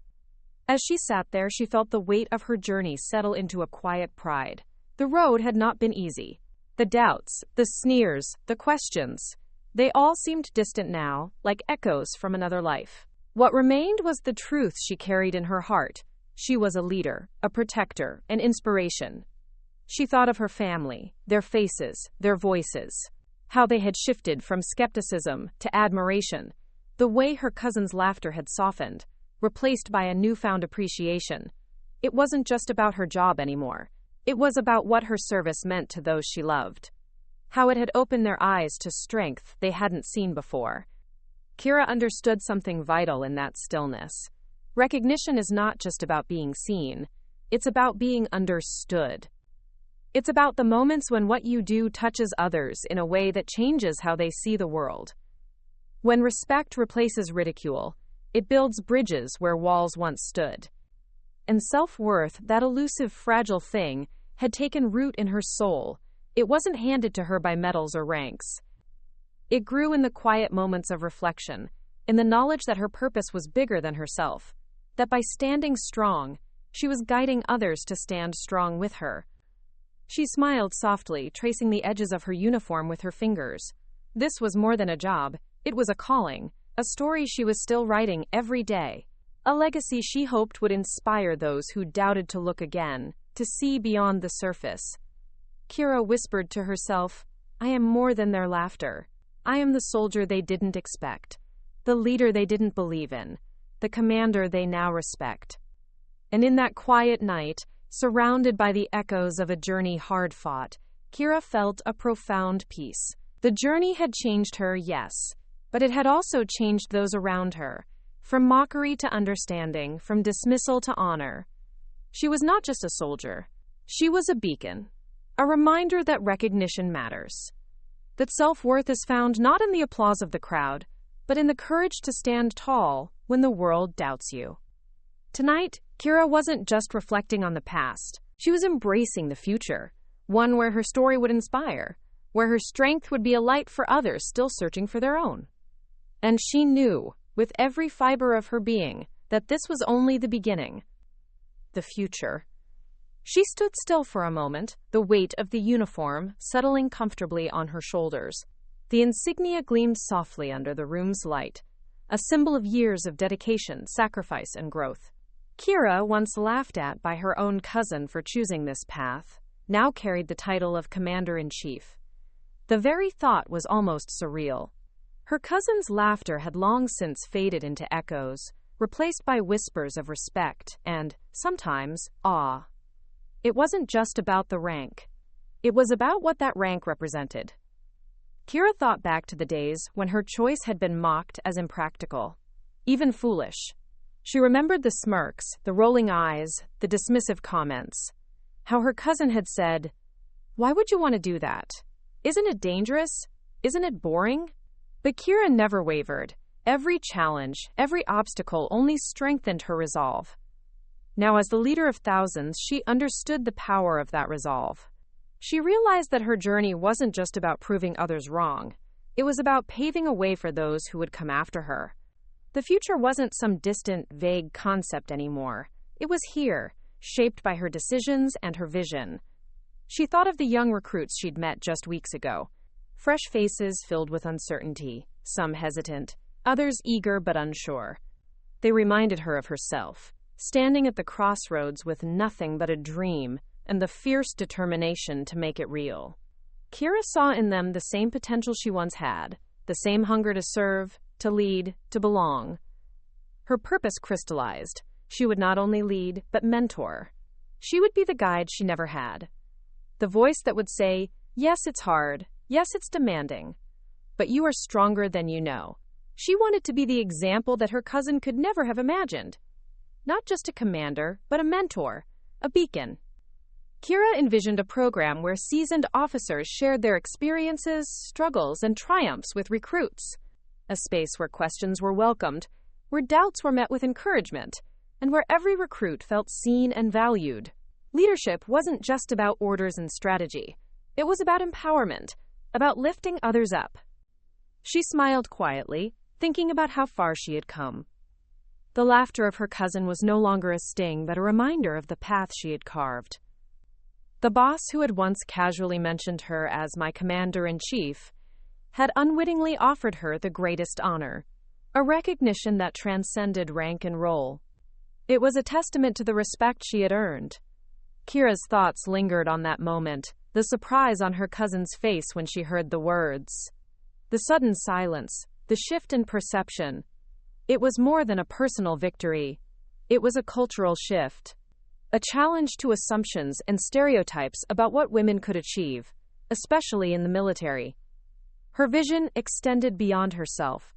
As she sat there, she felt the weight of her journey settle into a quiet pride. The road had not been easy. The doubts, the sneers, the questions, they all seemed distant now, like echoes from another life. What remained was the truth she carried in her heart. She was a leader, a protector, an inspiration. She thought of her family, their faces, their voices, how they had shifted from skepticism to admiration, the way her cousin's laughter had softened, replaced by a newfound appreciation. It wasn't just about her job anymore. It was about what her service meant to those she loved. How it had opened their eyes to strength they hadn't seen before. Kira understood something vital in that stillness. Recognition is not just about being seen. It's about being understood. It's about the moments when what you do touches others in a way that changes how they see the world. When respect replaces ridicule, it builds bridges where walls once stood. And self-worth, that elusive, fragile thing, had taken root in her soul. It wasn't handed to her by medals or ranks. It grew in the quiet moments of reflection, in the knowledge that her purpose was bigger than herself, that by standing strong, she was guiding others to stand strong with her. She smiled softly, tracing the edges of her uniform with her fingers. This was more than a job, it was a calling, a story she was still writing every day, a legacy she hoped would inspire those who doubted to look again, to see beyond the surface. Kira whispered to herself, "I am more than their laughter. I am the soldier they didn't expect, the leader they didn't believe in, the commander they now respect." And in that quiet night, surrounded by the echoes of a journey hard fought, Kira felt a profound peace. The journey had changed her, yes, but it had also changed those around her. From mockery to understanding, from dismissal to honor. She was not just a soldier. She was a beacon, a reminder that recognition matters. That self-worth is found not in the applause of the crowd, but in the courage to stand tall when the world doubts you. Tonight, Kira wasn't just reflecting on the past. She was embracing the future, one where her story would inspire, where her strength would be a light for others still searching for their own. And she knew, with every fiber of her being, that this was only the beginning. The future. She stood still for a moment, the weight of the uniform settling comfortably on her shoulders. The insignia gleamed softly under the room's light, a symbol of years of dedication, sacrifice, and growth. Kira, once laughed at by her own cousin for choosing this path, now carried the title of Commander-in-Chief. The very thought was almost surreal. Her cousin's laughter had long since faded into echoes, replaced by whispers of respect and, sometimes, awe. It wasn't just about the rank. It was about what that rank represented. Kira thought back to the days when her choice had been mocked as impractical, even foolish. She remembered the smirks, the rolling eyes, the dismissive comments. How her cousin had said, "Why would you want to do that? Isn't it dangerous? Isn't it boring?" But Kira never wavered. Every challenge, every obstacle only strengthened her resolve. Now, as the leader of thousands, she understood the power of that resolve. She realized that her journey wasn't just about proving others wrong. It was about paving a way for those who would come after her. The future wasn't some distant, vague concept anymore. It was here, shaped by her decisions and her vision. She thought of the young recruits she'd met just weeks ago. Fresh faces filled with uncertainty, some hesitant, others eager but unsure. They reminded her of herself, standing at the crossroads with nothing but a dream and the fierce determination to make it real. Kira saw in them the same potential she once had, the same hunger to serve, to lead, to belong. Her purpose crystallized. She would not only lead, but mentor. She would be the guide she never had. The voice that would say, "Yes, it's hard. Yes, it's demanding. But you are stronger than you know." She wanted to be the example that her cousin could never have imagined. Not just a commander, but a mentor, a beacon. Kira envisioned a program where seasoned officers shared their experiences, struggles, and triumphs with recruits. A space where questions were welcomed, where doubts were met with encouragement, and where every recruit felt seen and valued. Leadership wasn't just about orders and strategy. It was about empowerment, about lifting others up. She smiled quietly, thinking about how far she had come. The laughter of her cousin was no longer a sting, but a reminder of the path she had carved. The boss who had once casually mentioned her as my commander-in-chief had unwittingly offered her the greatest honor, a recognition that transcended rank and role. It was a testament to the respect she had earned. Kira's thoughts lingered on that moment, the surprise on her cousin's face when she heard the words. The sudden silence, the shift in perception. It was more than a personal victory. It was a cultural shift. A challenge to assumptions and stereotypes about what women could achieve, especially in the military. Her vision extended beyond herself.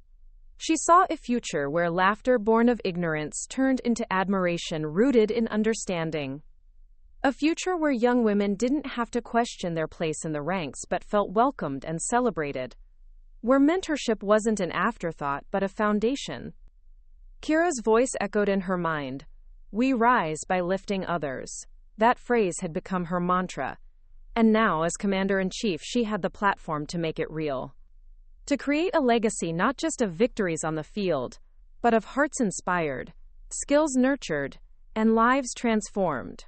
She saw a future where laughter born of ignorance turned into admiration rooted in understanding. A future where young women didn't have to question their place in the ranks but felt welcomed and celebrated. Where mentorship wasn't an afterthought but a foundation. Kira's voice echoed in her mind. "We rise by lifting others." That phrase had become her mantra. And now, as Commander-in-Chief, she had the platform to make it real. To create a legacy not just of victories on the field, but of hearts inspired, skills nurtured, and lives transformed.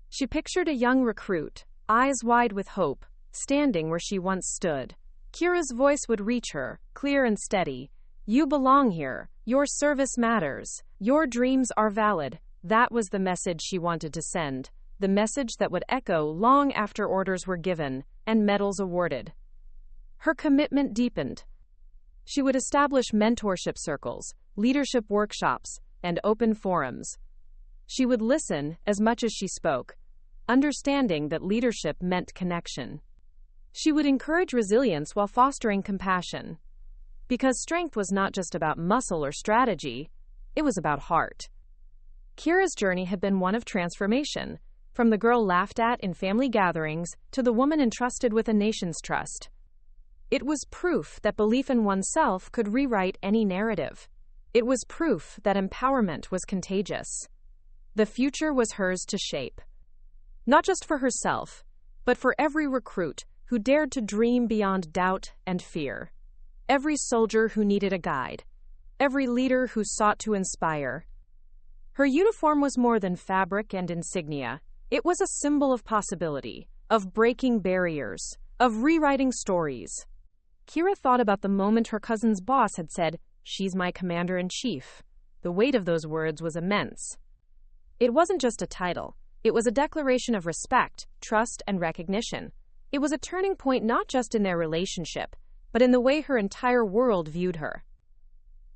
She pictured a young recruit, eyes wide with hope, standing where she once stood. Kira's voice would reach her, clear and steady. "You belong here. Your service matters. Your dreams are valid." That was the message she wanted to send, the message that would echo long after orders were given and medals awarded. Her commitment deepened. She would establish mentorship circles, leadership workshops, and open forums. She would listen as much as she spoke, understanding that leadership meant connection. She would encourage resilience while fostering compassion. Because strength was not just about muscle or strategy, it was about heart. Kira's journey had been one of transformation, from the girl laughed at in family gatherings to the woman entrusted with a nation's trust. It was proof that belief in oneself could rewrite any narrative. It was proof that empowerment was contagious. The future was hers to shape. Not just for herself, but for every recruit who dared to dream beyond doubt and fear. Every soldier who needed a guide. Every leader who sought to inspire. Her uniform was more than fabric and insignia. It was a symbol of possibility, of breaking barriers, of rewriting stories. Kira thought about the moment her cousin's boss had said, "She's my commander-in-chief." The weight of those words was immense. It wasn't just a title. It was a declaration of respect, trust, and recognition. It was a turning point not just in their relationship, but in the way her entire world viewed her.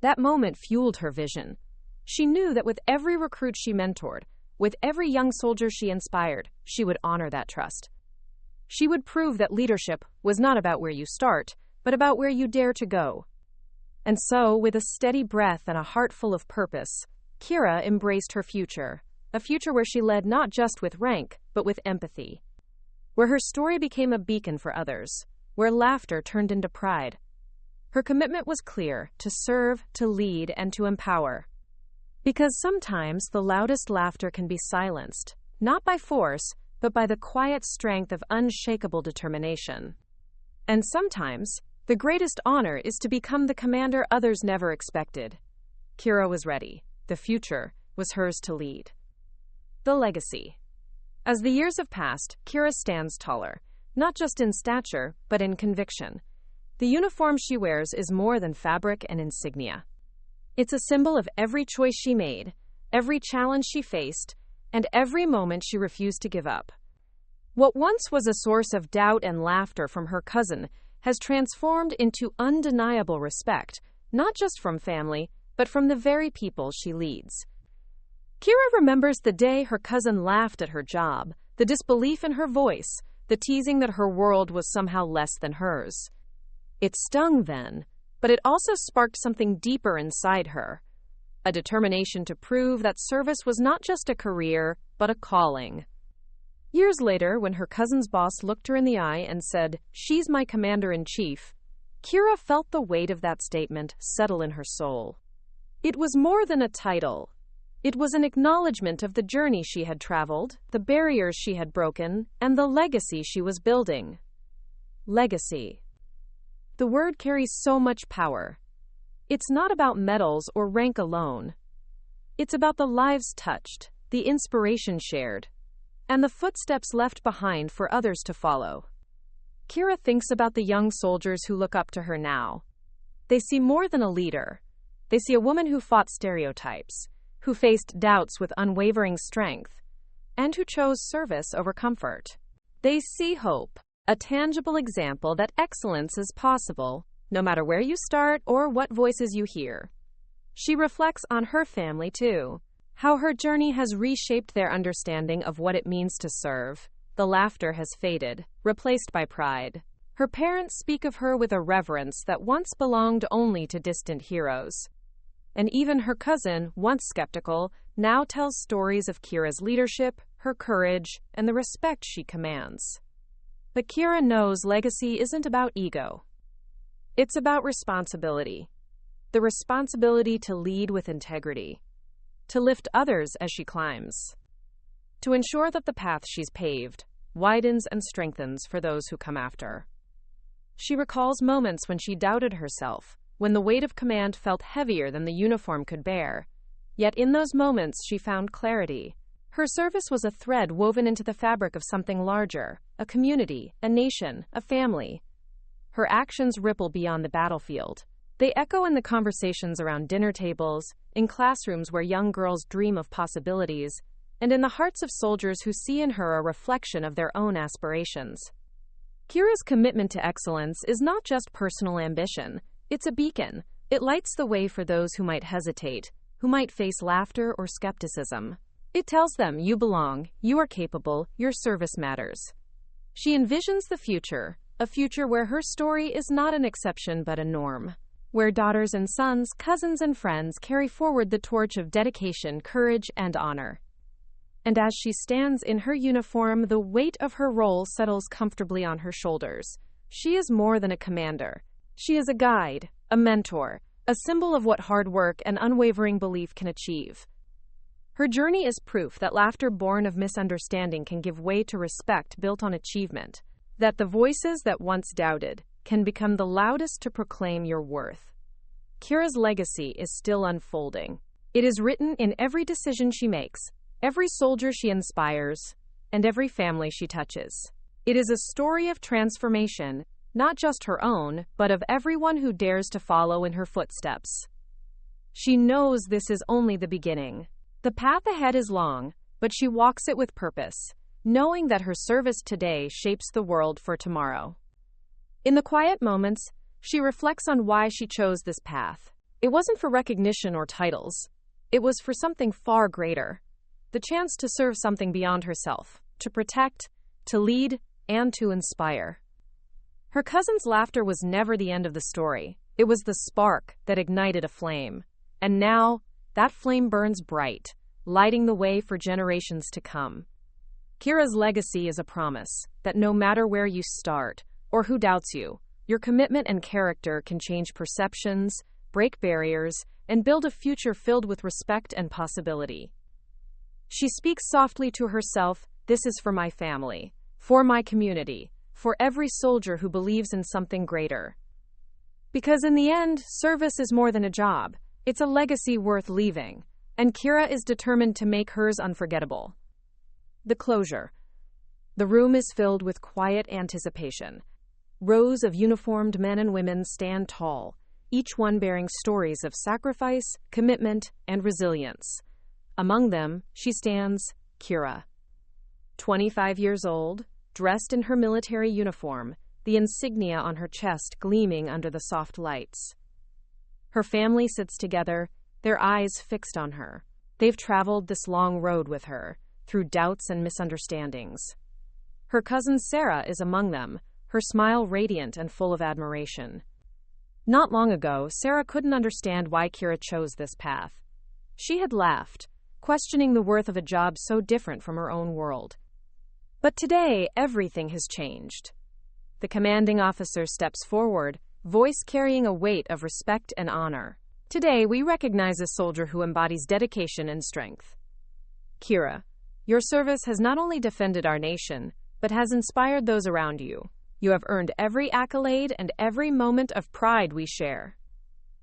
That moment fueled her vision. She knew that with every recruit she mentored, with every young soldier she inspired, she would honor that trust. She would prove that leadership was not about where you start, but about where you dare to go. And so, with a steady breath and a heart full of purpose, Kira embraced her future, a future where she led not just with rank, but with empathy. Where her story became a beacon for others, where laughter turned into pride. Her commitment was clear: to serve, to lead, and to empower. Because sometimes the loudest laughter can be silenced, not by force, but by the quiet strength of unshakable determination. And sometimes, the greatest honor is to become the commander others never expected. Kira was ready. The future was hers to lead. The legacy. As the years have passed, Kira stands taller, not just in stature, but in conviction. The uniform she wears is more than fabric and insignia. It's a symbol of every choice she made, every challenge she faced, and every moment she refused to give up. What once was a source of doubt and laughter from her cousin has transformed into undeniable respect, not just from family, but from the very people she leads. Kira remembers the day her cousin laughed at her job, the disbelief in her voice, the teasing that her world was somehow less than hers. It stung then, but it also sparked something deeper inside her, a determination to prove that service was not just a career, but a calling. Years later, when her cousin's boss looked her in the eye and said, "She's my commander-in-chief," Kira felt the weight of that statement settle in her soul. It was more than a title. It was an acknowledgement of the journey she had traveled, the barriers she had broken, and the legacy she was building. Legacy. The word carries so much power. It's not about medals or rank alone. It's about the lives touched, the inspiration shared, and the footsteps left behind for others to follow. Kira thinks about the young soldiers who look up to her now. They see more than a leader. They see a woman who fought stereotypes, who faced doubts with unwavering strength, and who chose service over comfort. They see hope, a tangible example that excellence is possible, no matter where you start or what voices you hear. She reflects on her family too, how her journey has reshaped their understanding of what it means to serve. The laughter has faded, replaced by pride. Her parents speak of her with a reverence that once belonged only to distant heroes. And even her cousin, once skeptical, now tells stories of Kira's leadership, her courage, and the respect she commands. But Kira knows legacy isn't about ego. It's about responsibility. The responsibility to lead with integrity, to lift others as she climbs, to ensure that the path she's paved widens and strengthens for those who come after. She recalls moments when she doubted herself, when the weight of command felt heavier than the uniform could bear. Yet in those moments she found clarity. Her service was a thread woven into the fabric of something larger, a community, a nation, a family. Her actions ripple beyond the battlefield. They echo in the conversations around dinner tables, in classrooms where young girls dream of possibilities, and in the hearts of soldiers who see in her a reflection of their own aspirations. Kira's commitment to excellence is not just personal ambition. It's a beacon. It lights the way for those who might hesitate, who might face laughter or skepticism. It tells them, you belong, you are capable, your service matters. She envisions the future, a future where her story is not an exception but a norm, where daughters and sons, cousins and friends carry forward the torch of dedication, courage, and honor. And as she stands in her uniform, the weight of her role settles comfortably on her shoulders. She is more than a commander. She is a guide, a mentor, a symbol of what hard work and unwavering belief can achieve. Her journey is proof that laughter born of misunderstanding can give way to respect built on achievement, that the voices that once doubted can become the loudest to proclaim your worth. Kira's legacy is still unfolding. It is written in every decision she makes, every soldier she inspires, and every family she touches. It is a story of transformation, not just her own, but of everyone who dares to follow in her footsteps. She knows this is only the beginning. The path ahead is long, but she walks it with purpose, knowing that her service today shapes the world for tomorrow. In the quiet moments, she reflects on why she chose this path. It wasn't for recognition or titles. It was for something far greater. The chance to serve something beyond herself, to protect, to lead, and to inspire. Her cousin's laughter was never the end of the story. It was the spark that ignited a flame. And now, that flame burns bright, lighting the way for generations to come. Kira's legacy is a promise that no matter where you start, or who doubts you, your commitment and character can change perceptions, break barriers, and build a future filled with respect and possibility. She speaks softly to herself, "This is for my family, for my community, for every soldier who believes in something greater." Because in the end, service is more than a job. It's a legacy worth leaving, and Kira is determined to make hers unforgettable. The closure. The room is filled with quiet anticipation. Rows of uniformed men and women stand tall, each one bearing stories of sacrifice, commitment, and resilience. Among them, she stands, Kira. 25 years old, dressed in her military uniform, the insignia on her chest gleaming under the soft lights. Her family sits together, their eyes fixed on her. They've traveled this long road with her, through doubts and misunderstandings. Her cousin Sarah is among them, her smile radiant and full of admiration. Not long ago, Sarah couldn't understand why Kira chose this path. She had laughed, questioning the worth of a job so different from her own world. But today, everything has changed. The commanding officer steps forward, voice carrying a weight of respect and honor. Today, we recognize a soldier who embodies dedication and strength. Kira, your service has not only defended our nation, but has inspired those around you. You have earned every accolade and every moment of pride we share.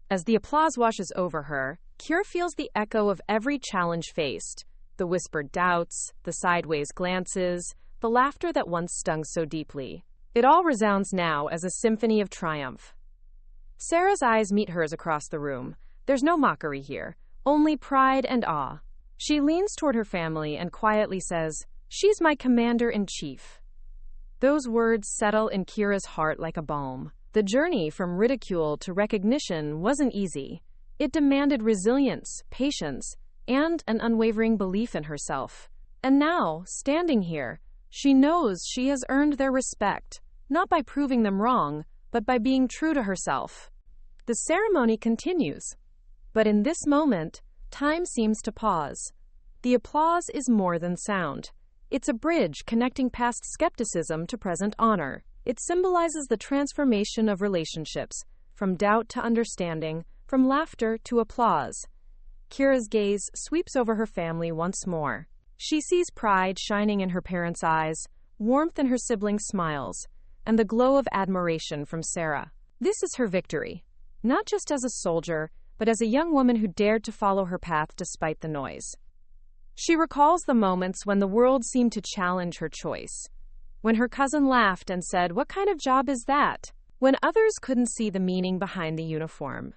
As the applause washes over her, Kira feels the echo of every challenge faced, the whispered doubts, the sideways glances, the laughter that once stung so deeply. It all resounds now as a symphony of triumph. Sarah's eyes meet hers across the room. There's no mockery here, only pride and awe. She leans toward her family and quietly says, "She's my commander-in-chief." Those words settle in Kira's heart like a balm. The journey from ridicule to recognition wasn't easy. It demanded resilience, patience, and an unwavering belief in herself. And now, standing here, she knows she has earned their respect, not by proving them wrong, but by being true to herself. The ceremony continues. But in this moment, time seems to pause. The applause is more than sound. It's a bridge connecting past skepticism to present honor. It symbolizes the transformation of relationships, from doubt to understanding, from laughter to applause. Kira's gaze sweeps over her family once more. She sees pride shining in her parents' eyes, warmth in her siblings' smiles, and the glow of admiration from Sarah. This is her victory, not just as a soldier, but as a young woman who dared to follow her path despite the noise. She recalls the moments when the world seemed to challenge her choice. When her cousin laughed and said, "What kind of job is that?" When others couldn't see the meaning behind the uniform.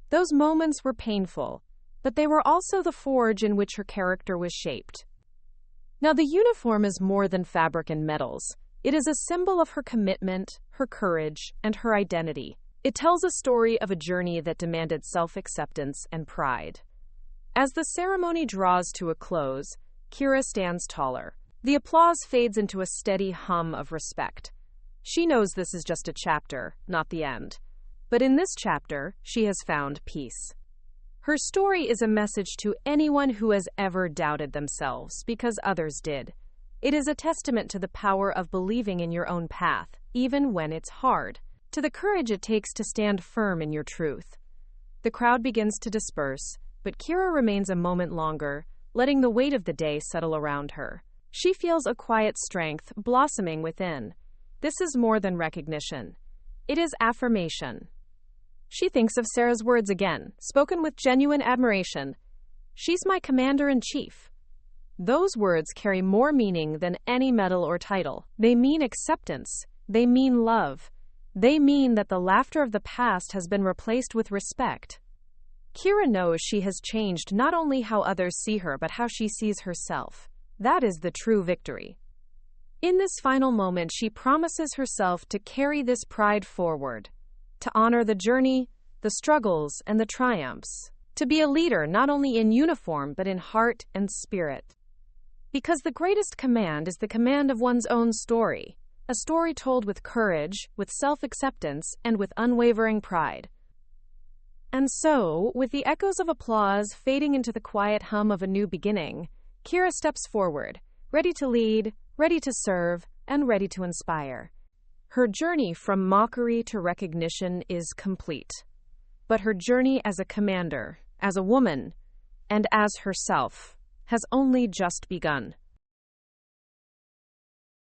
Those moments were painful, but they were also the forge in which her character was shaped. Now, the uniform is more than fabric and metals. It is a symbol of her commitment, her courage, and her identity. It tells a story of a journey that demanded self-acceptance and pride. As the ceremony draws to a close, Kira stands taller. The applause fades into a steady hum of respect. She knows this is just a chapter, not the end. But in this chapter, she has found peace. Her story is a message to anyone who has ever doubted themselves because others did. It is a testament to the power of believing in your own path, even when it's hard, to the courage it takes to stand firm in your truth. The crowd begins to disperse, but Kira remains a moment longer, letting the weight of the day settle around her. She feels a quiet strength blossoming within. This is more than recognition. It is affirmation. She thinks of Sarah's words again, spoken with genuine admiration. "She's my commander-in-chief." Those words carry more meaning than any medal or title. They mean acceptance. They mean love. They mean that the laughter of the past has been replaced with respect. Kira knows she has changed not only how others see her, but how she sees herself. That is the true victory. In this final moment, she promises herself to carry this pride forward, to honor the journey, the struggles, and the triumphs, to be a leader not only in uniform but in heart and spirit. Because the greatest command is the command of one's own story, a story told with courage, with self-acceptance, and with unwavering pride. And so, with the echoes of applause fading into the quiet hum of a new beginning, Kira steps forward, ready to lead, ready to serve, and ready to inspire. Her journey from mockery to recognition is complete. But her journey as a commander, as a woman, and as herself, has only just begun.